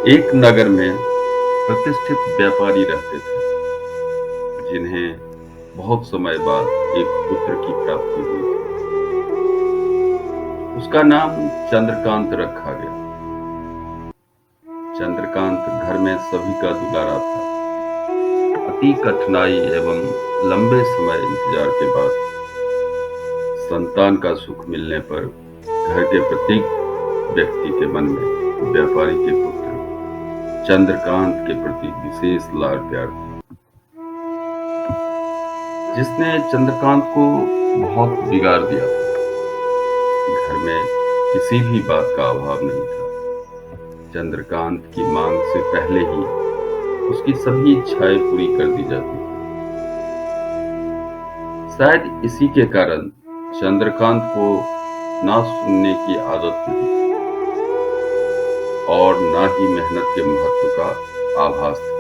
एक नगर में प्रतिष्ठित व्यापारी रहते थे, जिन्हें बहुत समय बाद एक पुत्र की प्राप्ति हुई थी। उसका नाम चंद्रकांत रखा गया। चंद्रकांत घर में सभी का दुलारा था। अति कठिनाई एवं लंबे समय इंतजार के बाद संतान का सुख मिलने पर घर के प्रत्येक व्यक्ति के मन में व्यापारी के पुत्र चंद्रकांत के प्रति विशेष लाड़ प्यार था, जिसने चंद्रकांत को बहुत बिगाड़ दिया था। घर में किसी भी बात का अभाव नहीं था। चंद्रकांत की मांग से पहले ही उसकी सभी इच्छाएं पूरी कर दी जाती थी। शायद इसी के कारण चंद्रकांत को ना सुनने की आदत नहीं और ना ही मेहनत के महत्व का आभास था।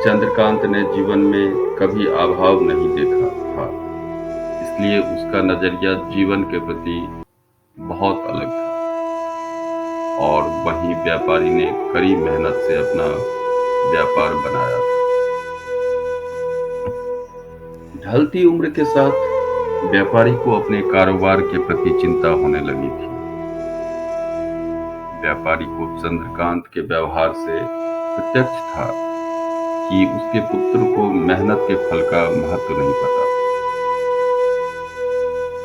चंद्रकांत ने जीवन में कभी अभाव नहीं देखा था, इसलिए उसका नजरिया जीवन के प्रति बहुत अलग था। और वहीं व्यापारी ने कड़ी मेहनत से अपना व्यापार बनाया था। ढलती उम्र के साथ व्यापारी को अपने कारोबार के प्रति चिंता होने लगी थी। व्यापारी को चंद्रकांत के व्यवहार से प्रत्यक्ष था कि उसके पुत्र को मेहनत के फल का महत्व नहीं पता।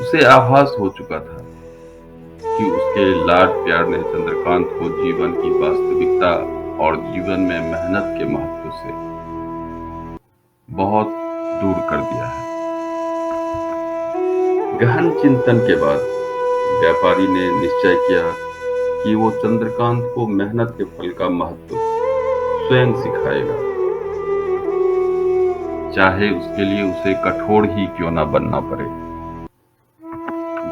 उसे आभास हो चुका था कि उसके लाड प्यार ने चंद्रकांत को जीवन की वास्तविकता और जीवन में मेहनत के महत्व से बहुत दूर कर दिया है। गहन चिंतन के बाद व्यापारी ने निश्चय किया कि वो चंद्रकांत को मेहनत के फल का महत्व स्वयं सिखाएगा, चाहे उसके लिए उसे कठोर ही क्यों ना बनना पड़े।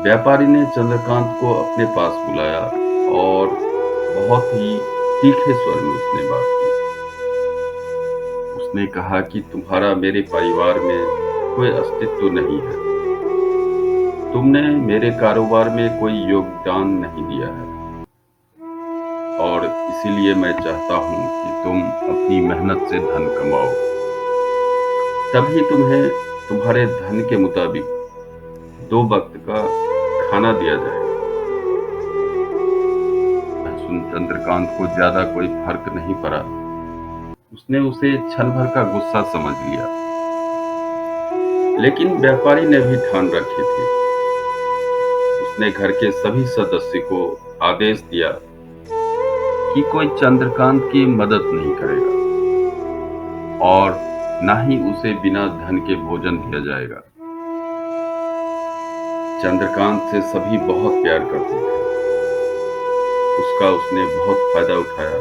व्यापारी ने चंद्रकांत को अपने पास बुलाया और बहुत ही तीखे स्वर में उसने बात की। उसने कहा कि तुम्हारा मेरे परिवार में कोई अस्तित्व नहीं है। तुमने मेरे कारोबार में कोई योगदान नहीं दिया है और इसीलिए मैं चाहता हूं कि तुम अपनी मेहनत से धन कमाओ, तभी तुम्हें तुम्हारे धन के मुताबिक 2 वक्त का खाना दिया जाएगा। चंद्रकांत को ज्यादा कोई फर्क नहीं पड़ा। उसने उसे क्षण भर का गुस्सा समझ लिया, लेकिन व्यापारी ने भी ठान रखे थे। उसने घर के सभी सदस्य को आदेश दिया कि कोई चंद्रकांत की मदद नहीं करेगा और ना ही उसे बिना धन के भोजन दिया जाएगा। चंद्रकांत से सभी बहुत प्यार करते थे। उसका उसने बहुत फायदा उठाया।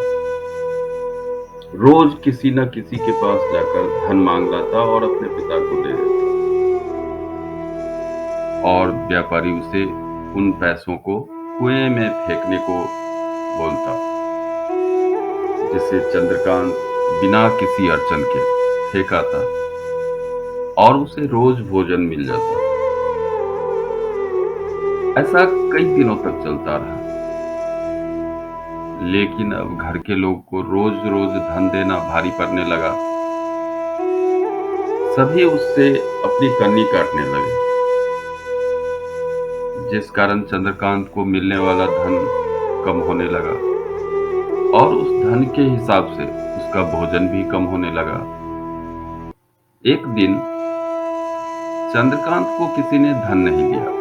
रोज किसी न किसी के पास जाकर धन मांग लाता और अपने पिता को दे देता, और व्यापारी उसे उन पैसों को कुएं में फेंकने को बोलता, जिसे चंद्रकांत बिना किसी अड़चन के फेंका था और उसे रोज भोजन मिल जाता। ऐसा कई दिनों तक चलता रहा, लेकिन अब घर के लोग को रोज रोज धन देना भारी पड़ने लगा। सभी उससे अपनी कन्नी काटने लगे, जिस कारण चंद्रकांत को मिलने वाला धन कम होने लगा और उस धन के हिसाब से उसका भोजन भी कम होने लगा। एक दिन चंद्रकांत को किसी ने धन नहीं दिया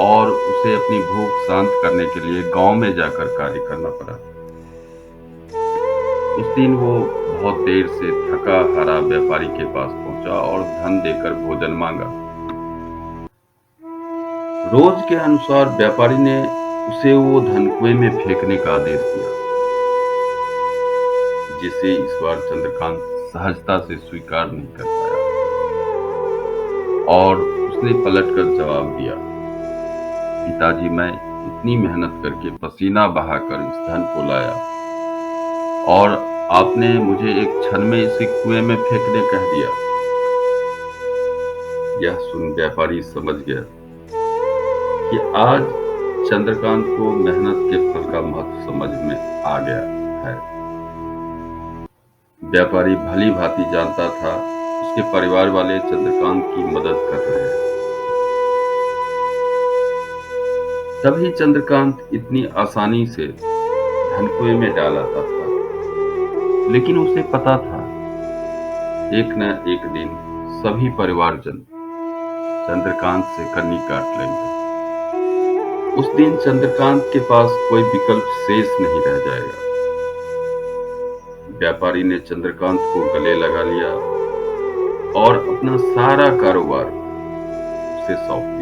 और उसे अपनी भूख शांत करने के लिए गांव में जाकर कार्य करना पड़ा। उस दिन वो बहुत देर से थका हारा व्यापारी के पास पहुंचा और धन देकर भोजन मांगा। रोज के अनुसार व्यापारी ने उसे वो धन कुएं में फेंकने का आदेश दिया, जिसे इस बार चंद्रकांत सहजता से स्वीकार नहीं कर पाया और उसने पलटकर जवाब दिया, पिताजी, मैं इतनी मेहनत करके पसीना बहाकर इस धन को लाया और आपने मुझे एक क्षण में इसे कुएं में फेंकने कह दिया। यह सुन व्यापारी समझ गया कि आज चंद्रकांत को मेहनत के फल का महत्व समझ में आ गया है। व्यापारी भली भांति जानता था उसके परिवार वाले चंद्रकांत की मदद कर रहे हैं, तभी चंद्रकांत इतनी आसानी से धन कुएं में डाल आता था। लेकिन उसे पता था एक न एक दिन सभी परिवारजन चंद्रकांत से कन्नी काट लेंगे। उस दिन चंद्रकांत के पास कोई विकल्प शेष नहीं रह जाएगा। व्यापारी ने चंद्रकांत को गले लगा लिया और अपना सारा कारोबार उसे सौंप दिया।